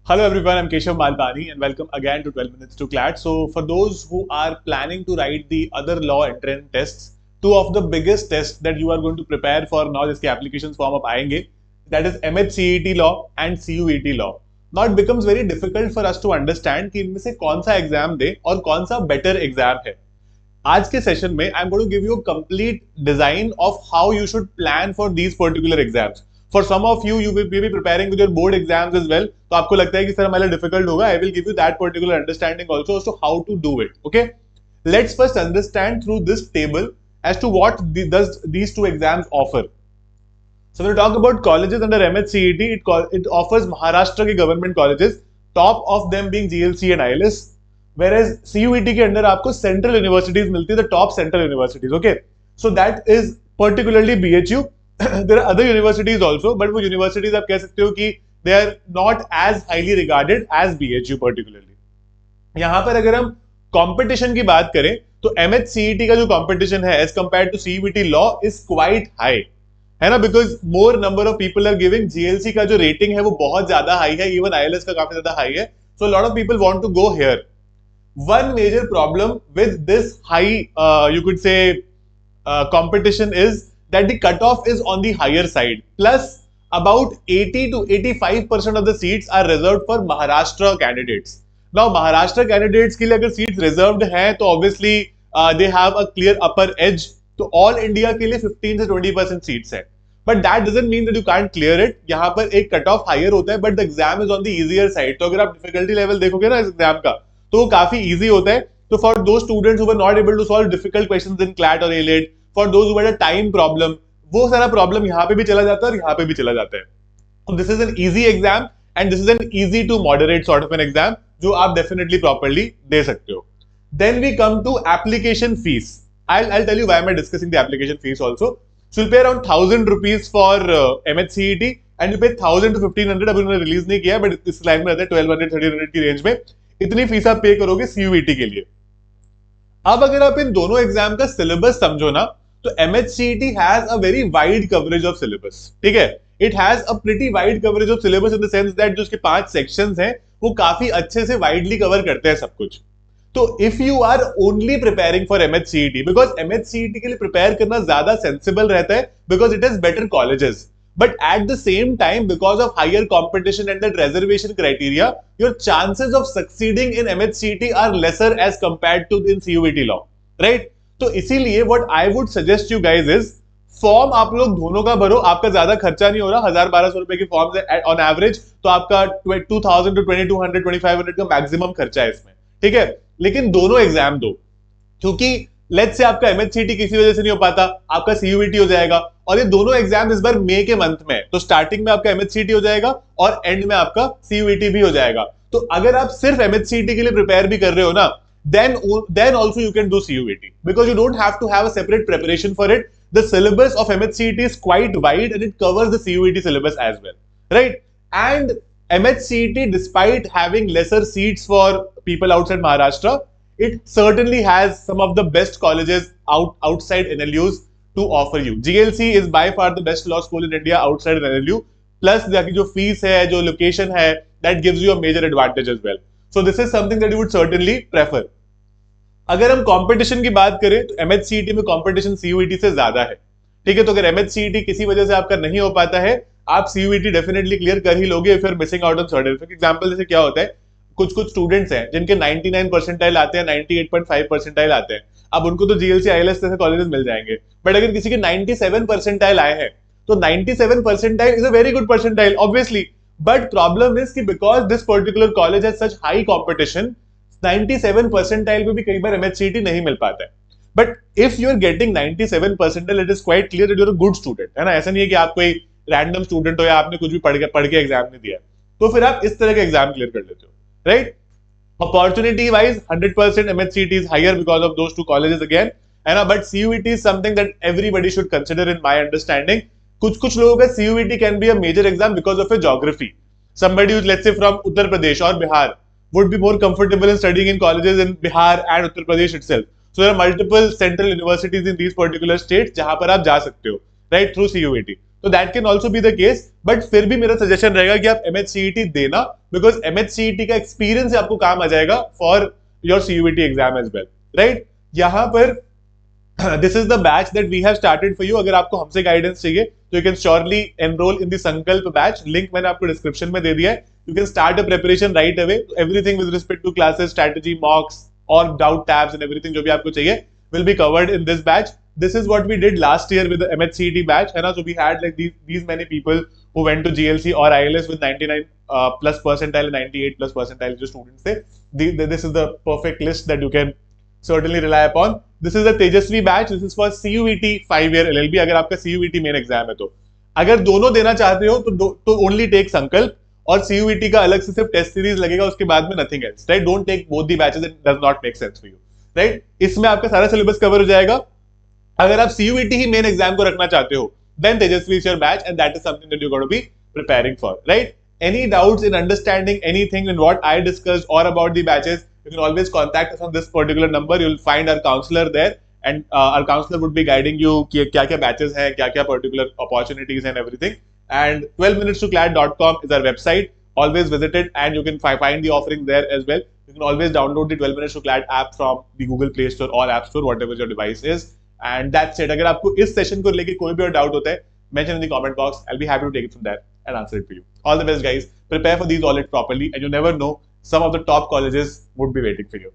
Hello everyone, I'm Keshav Malpani and welcome again to 12 Minutes to CLAT. So for those who are planning to write the other law entrance tests, two of the biggest tests that you are going to prepare for now जिसके applications form up आएंगे, that is MHCET law and CUET law. Now it becomes very difficult for us to understand कि इनमें से कौन सा exam दे और कौन सा बेटर एग्जाम है. आज के सेशन में I am going to give you a complete design of how you should plan for these particular exams. For some of you, you will be preparing with your board exams as well. तो आपको लगता है कि sir हमारे लिए difficult होगा. I will give you that particular understanding also as to how to do it. Okay? Let's first understand through this table as to what does these two exams offer. So when we talk about colleges under MHCET, it offers Maharashtra के government colleges, top of them being GLC and ILS. Whereas CUET के अंदर आपको central universities मिलती है, the top central universities. Okay? So that is particularly BHU. There are other universities also, but वो universities आप कह सकते हो कि they are not as highly regarded as BHU particularly. यहाँ पर अगर हम competition की बात करें तो MHCET का जो competition है as compared to CUET law is quite high, है ना, because more number of people are giving. GLC का जो rating है वो बहुत ज्यादा high है, even ILS का काफी ज्यादा high है, so a lot of people want to go here. One major problem with this high, you could say, competition is that the cutoff is on the higher side. Plus, about 80 to 85% of the seats are reserved for Maharashtra candidates. Now, Maharashtra candidates के लिए अगर seats reserved हैं, तो obviously they have a clear upper edge. तो all India के लिए 15 से 20% seats है. But that doesn't mean that you can't clear it. यहाँ पर एक cutoff higher होता है, but the exam is on the easier side. तो अगर आप difficulty level देखोगे ना इस exam का, तो वो काफी easy होता है. तो for those students who were not able to solve difficult questions in CLAT or ALET, for those who had a time problem, वो सारा प्रॉब्लम यहाँ पे भी चला जाता है और यहाँ पे भी चला जाता है. तो this is an easy exam and this is an easy to moderate sort of an exam जो आप डेफिनेटली प्रॉपर्ली दे सकते हो. Then we come to application fees. I'll tell you why am I discussing the application fees also. So you'll pay around 1,000 rupees for MHCET and you pay 1,000 to 1,500. अभी उन्होंने release नहीं किया but इस line में रहता है 1,200 1,300 की range में. इतनी फीस आप पे करोगे CUET के लिए. अब अगर आप इन दोनों एग्जाम का सिलेबस समझो ना, तो MHCET has a very wide coverage of syllabus. ठीक है, it has a pretty wide coverage of syllabus in the sense that जो उसके 5 sections हैं वो काफी अच्छे से widely cover करते हैं सब कुछ. तो if you are only preparing for MHCET, because MHCET के लिए prepare करना ज्यादा sensible रहता है because it has better colleges. But at the same time, because of higher competition and that reservation criteria, your chances of succeeding in MHCET are lesser as compared to in CUET law, right? तो इसीलिए what I would suggest you guys is form आप लोग दोनों का भरो. आपका ज्यादा खर्चा नहीं हो रहा, 1,000-1,200 रुपए की फॉर्म है ऑन एवरेज, तो आपका 2,000 टू 2,200 2,500 का मैक्सिमम खर्चा है इसमें. ठीक है, लेकिन दोनों एग्जाम दो, क्योंकि लेट्स से आपका MHCET किसी वजह से नहीं हो पाता, आपका CUET हो जाएगा और ये दोनों एग्जाम इस बार मई के मंथ में, तो स्टार्टिंग में आपका MHCET हो जाएगा और एंड में आपका CUET भी हो जाएगा. तो अगर आप सिर्फ MHCET के लिए प्रिपेयर भी कर रहे हो ना, then also you can do CUET because you don't have to have a separate preparation for it. The syllabus of MHCET is quite wide and it covers the CUET syllabus as well, right? And MHCET, despite having lesser seats for people outside Maharashtra, it certainly has some of the best colleges outside NLUs to offer you. GLC is by far the best law school in India outside NLU. Plus जो fees है, जो location है, that gives you a major advantage as well. So this is something that you would certainly prefer. अगर हम competition की बात करें तो MHCET में कंपटीशन CUET से ज्यादा है. ठीक है, तो अगर MHCET किसी वजह से आपका नहीं हो पाता है, आप CUET डेफिनेटली क्लियर कर ही लोगे. फिर missing out on certain. For example जैसे क्या होता है, कुछ स्टूडेंट्स हैं जिनके 99 परसेंटाइल आते हैं, 98.5 परसेंटाइल आते हैं. अब उनको तो GLC ILS जैसे कॉलेजेस मिल जाएंगे, बट अगर किसी के 97 परसेंटाइल आए हैं तो 97 percentile is a very good percentile obviously. But problem is कि because this particular college has such high competition, 97 percentile पे भी कई बार MHCET नहीं मिल पाता है. But if you are getting 97 percentile, it is quite clear that you are a good student, है ना. ऐसा नहीं है कि आप कोई रैंडम स्टूडेंट हो या आपने कुछ भी पढ़ के एग्जाम नहीं दिया, तो फिर आप इस तरह के एग्जाम क्लियर कर लेते हो, right. Opportunity wise 100% MHCET is higher because of those two colleges again, है ना. But CUET is something that everybody should consider in my understanding. कुछ लोगों का CUET can be a major exam because of a geography. Somebody who's let's say from Uttar Pradesh or Bihar would be more comfortable in studying in colleges in Bihar and Uttar Pradesh itself. So there are multiple central universities in these particular states जहां पर आप जा सकते हो, right, through CUET. तो that can also be the case, but फिर भी मेरा सजेशन रहेगा कि आप MHCET देना, बिकॉज MHCET का एक्सपीरियंस आपको काम आ जाएगा for your CUET exam as well, right? यहाँ पर this is the batch that we have started for you. अगर आपको हमसे गाइडेंस चाहिए तो you can surely enroll in the Sankalp batch. Link मैंने आपको डिस्क्रिप्शन में दे दिया है. You can start a preparation right away. Everything with respect to classes, strategy, mocks और डाउट टैब्स एंड एवरीथिंग जो भी आपको चाहिए will be covered in this batch. This is what we did last year with the MHCET batch, है ना? So we had like these many people who went to GLC or ILS with 99 plus percentile and 98 plus percentile जो students थे. This is the perfect list that you can certainly rely upon. This is the Tejasvi batch. This is for CUET 5-year LLB. अगर आपका CUET main exam है तो अगर दोनों देना चाहते हो तो only take संकल्प, और CUET का अलग से सिर्फ टेस्ट सीरीज लगेगा, उसके बाद में nothing else, right? Don't take both the batches. It does not make sense for you. Right? इसमें आपका सारा सिलेबस कवर हो जाएगा. अगर आप CUET ही मेन एग्जाम को रखना चाहते हो, then Tejasvi is your batch and that is something that you're going to be preparing for, right? Any doubts in understanding anything in what I discussed or about the batches, you can always contact us on this particular number. You'll find our counselor there, and our counselor would be guiding you कि क्या-क्या batches हैं, क्या-क्या particular opportunities and everything. And 12minutestoclad.com is our website. Always visit it and you can find the offering there as well. You can always download the 12 Minutes to Clad app from the Google Play Store or App Store, whatever your device is. And that's it. अगर आपको इस session को लेके कोई भी और doubt होता है, mention in the comment box. I'll be happy to take it from there and answer it for you. All the best, guys. Prepare for these all it properly, and you never know, some of the top colleges would be waiting for you.